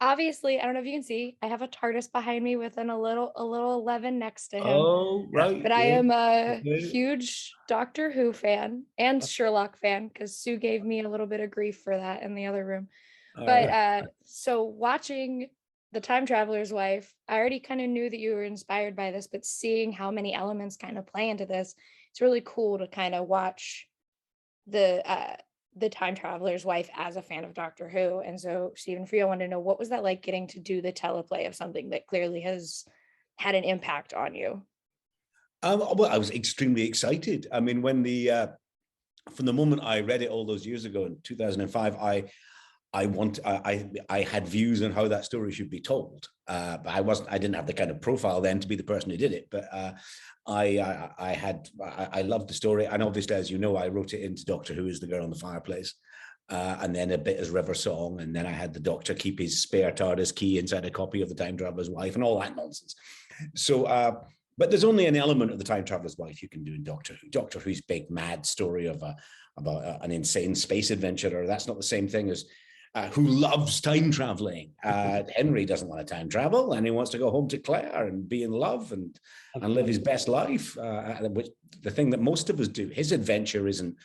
obviously, I don't know if you can see, I have a TARDIS behind me with a little 11 next to him. Oh, right. But I Yeah. am a Okay. huge Doctor Who fan and Sherlock fan because Sue gave me a little bit of grief for that in the other room. All But right. so watching The Time Traveler's Wife, I already kind of knew that you were inspired by this, but seeing how many elements kind of play into this, it's really cool to kind of watch the uh the Time Traveler's Wife as a fan of Doctor Who. And so, Stephen, for you, I wanted to know, what was that like getting to do the teleplay of something that clearly has had an impact on you? Well, I was extremely excited. I mean, when the from the moment I read it all those years ago in 2005, I had views on how that story should be told, but I didn't have the kind of profile then to be the person who did it. But I loved the story, and obviously, as you know, I wrote it into Doctor Who as the girl in the fireplace, and then a bit as River Song, and then I had the Doctor keep his spare TARDIS key inside a copy of the Time Traveler's Wife, and all that nonsense. So. But there's only an element of the Time Traveler's Wife you can do in Doctor Who. Doctor Who's big mad story of an insane space adventurer. That's not the same thing as who loves time traveling. Henry doesn't want to time travel, and he wants to go home to Claire and be in love and live his best life. Which the thing that most of us do. His adventure isn't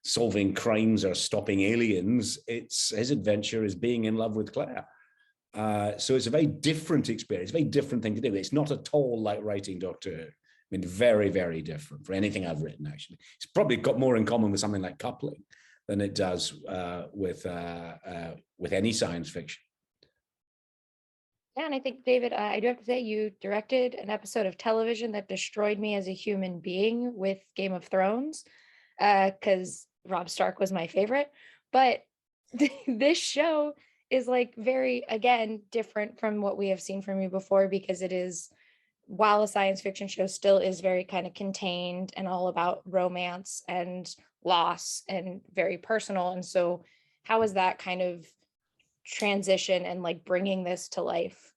solving crimes or stopping aliens. It's his adventure is being in love with Claire. So it's a very different experience, very different thing to do. It's not at all like writing Doctor Who. I mean, very, very different for anything I've written, actually. It's probably got more in common with something like Coupling than it does with any science fiction. Yeah, and I think, David, I do have to say, you directed an episode of television that destroyed me as a human being with Game of Thrones, because Rob Stark was my favorite. But this show is like very, again, different from what we have seen from you before, because it is, while a science fiction show, still is very kind of contained and all about romance and loss and very personal. And so, how is that kind of transition and like bringing this to life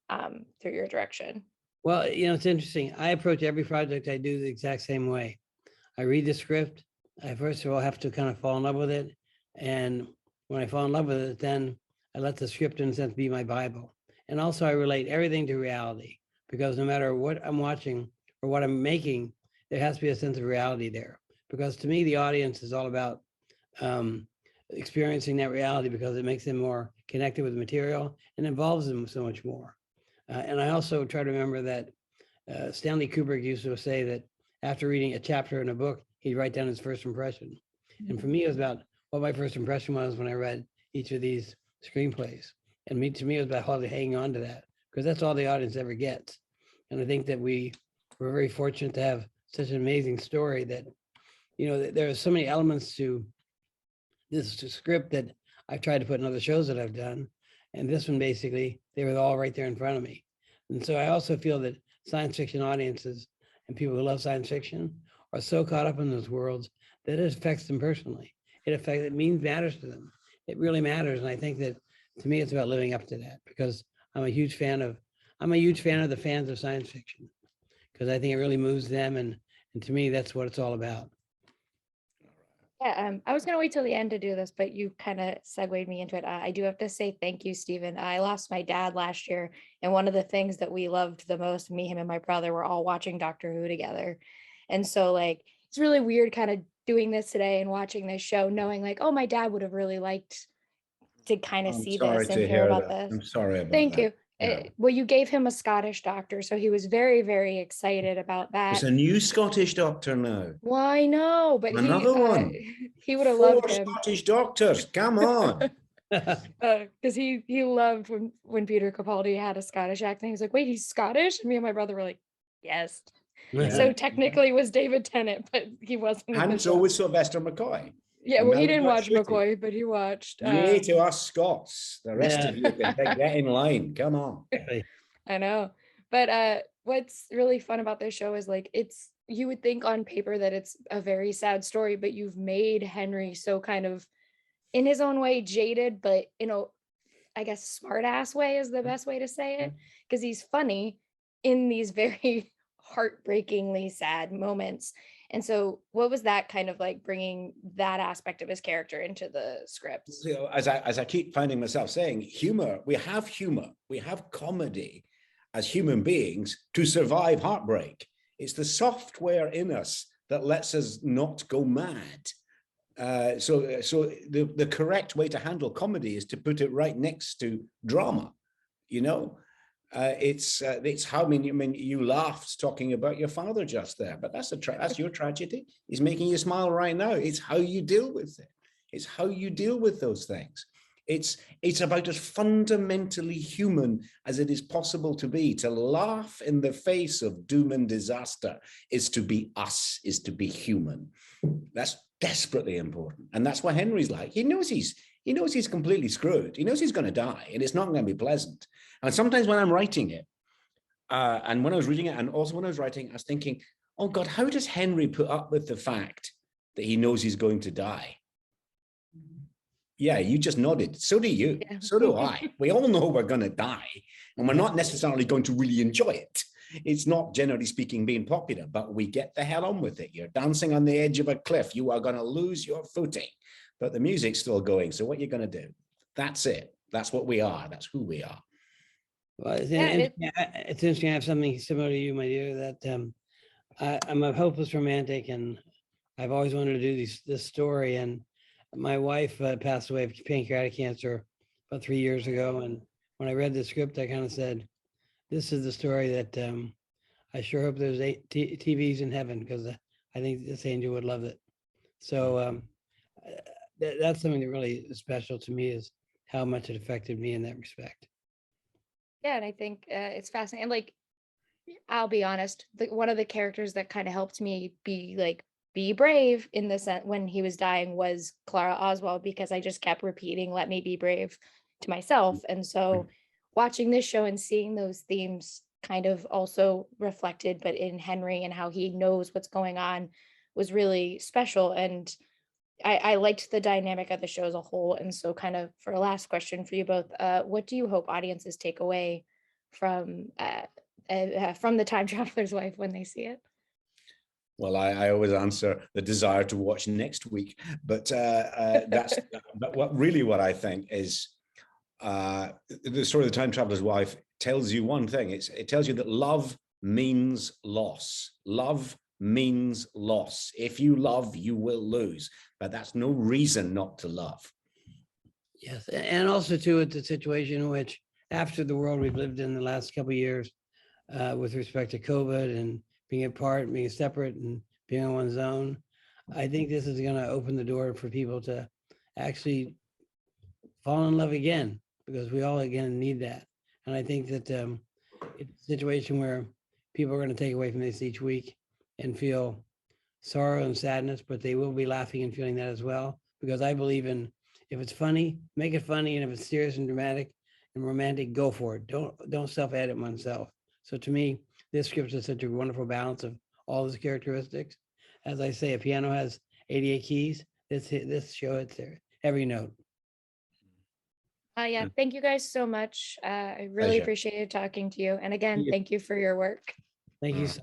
through your direction? Well, it's interesting. I approach every project I do the exact same way. I read the script. I first of all have to kind of fall in love with it. And when I fall in love with it, then I let the script in a sense be my Bible. And also I relate everything to reality, because no matter what I'm watching or what I'm making, there has to be a sense of reality there. Because to me, the audience is all about experiencing that reality, because it makes them more connected with the material and involves them so much more. And I also try to remember that Stanley Kubrick used to say that after reading a chapter in a book, he'd write down his first impression. And for me, it was about what my first impression was when I read each of these screenplays. And to me, it was about hanging on to that, because that's all the audience ever gets. And I think that we're very fortunate to have such an amazing story that, there are so many elements to this script that I've tried to put in other shows that I've done. And this one, basically, they were all right there in front of me. And so I also feel that science fiction audiences and people who love science fiction are so caught up in those worlds that it affects them personally. It matters to them. It really matters. And I think that, to me, it's about living up to that, because I'm a huge fan of the fans of science fiction, because I think it really moves them. And to me, that's what it's all about. Yeah, I was gonna wait till the end to do this, but you kind of segued me into it. I do have to say thank you, Stephen. I lost my dad last year, and one of the things that we loved the most, me, him, and my brother, were all watching Doctor Who together. And so, like, it's really weird kind of doing this today and watching this show, knowing like, oh, my dad would have really liked to kind of I'm see sorry this and to hear hear about that. this. I'm sorry about Thank that. you. Yeah. Well, you gave him a Scottish doctor, so he was very, very excited about There's that. a new Scottish doctor now. Well, I know, but Another one. he would have Four loved him. Scottish doctors. Come on. Because he loved when Peter Capaldi had a Scottish accent. He was like, "Wait, he's Scottish?" And me and my brother were like, "Yes." Yeah. So technically, it was David Tennant, but he wasn't in the And so show. was Sylvester McCoy. Yeah, And well, now he we've didn't got watch Shooty. McCoy, but he watched. Yay to us Scots. The rest Yeah. of you can get in line. Come on. I know, but what's really fun about this show is like you would think on paper that it's a very sad story, but you've made Henry so kind of in his own way jaded, but I guess smart ass way is the best way to say it, because he's funny in these very heartbreakingly sad moments. And so what was that kind of like, bringing that aspect of his character into the script? You know, as I keep finding myself saying, humor, we have comedy as human beings to survive heartbreak. It's the software in us that lets us not go mad. So the correct way to handle comedy is to put it right next to drama. You know, it's how, I mean, you laughed talking about your father just there, but that's your tragedy. He's making you smile right now. It's how you deal with it. It's how you deal with those things. It's about as fundamentally human as it is possible to be. To laugh in the face of doom and disaster is to be us, is to be human. That's desperately important, and that's what Henry's like. He knows he's completely screwed. He knows he's going to die, and it's not going to be pleasant. And sometimes when I'm writing it, and when I was reading it, and also when I was writing, I was thinking, oh God, how does Henry put up with the fact that he knows he's going to die? Yeah, you just nodded. So do you. Yeah. So do I. We all know we're going to die, and we're not necessarily going to really enjoy it. It's not, generally speaking, being popular, but we get the hell on with it. You're dancing on the edge of a cliff. You are going to lose your footing, but the music's still going. So what are you going to do? That's it. That's what we are. That's who we are. Well, it's interesting. I have something similar to you, my dear, that I'm a hopeless romantic, and I've always wanted to do this story. And my wife passed away of pancreatic cancer about 3 years ago. And when I read the script, I kind of said, this is the story that I sure hope there's TVs in heaven, because I think this angel would love it. So that's something that really is special to me, is how much it affected me in that respect. Yeah, and I think it's fascinating. And like, I'll be honest, one of the characters that kind of helped me be brave in the sense when he was dying was Clara Oswald, because I just kept repeating, let me be brave, to myself. And so watching this show and seeing those themes kind of also reflected, but in Henry and how he knows what's going on, was really special. And I liked the dynamic of the show as a whole. And so kind of for a last question for you both, what do you hope audiences take away from the Time Traveler's Wife when they see it? Well, I always answer the desire to watch next week, but that's but what I think is the story of the Time Traveler's Wife tells you one thing. It tells you that love means loss. Love means loss. If you love, you will lose, but that's no reason not to love. Yes, and also too, it's a situation in which, after the world we've lived in the last couple of years, with respect to COVID and being apart, being separate, and being on one's own, I think this is going to open the door for people to actually fall in love again, because we all again need that. And I think that it's a situation where people are going to take away from this each week and feel sorrow and sadness, but they will be laughing and feeling that as well, because I believe in, if it's funny, make it funny, and if it's serious and dramatic and romantic, go for it. Don't self-edit oneself. So to me, this script is such a wonderful balance of all those characteristics. As I say, a piano has 88 keys. This show hits there every note. Yeah, thank you guys so much. I really appreciated talking to you. And again, thank you for your work. Thank you so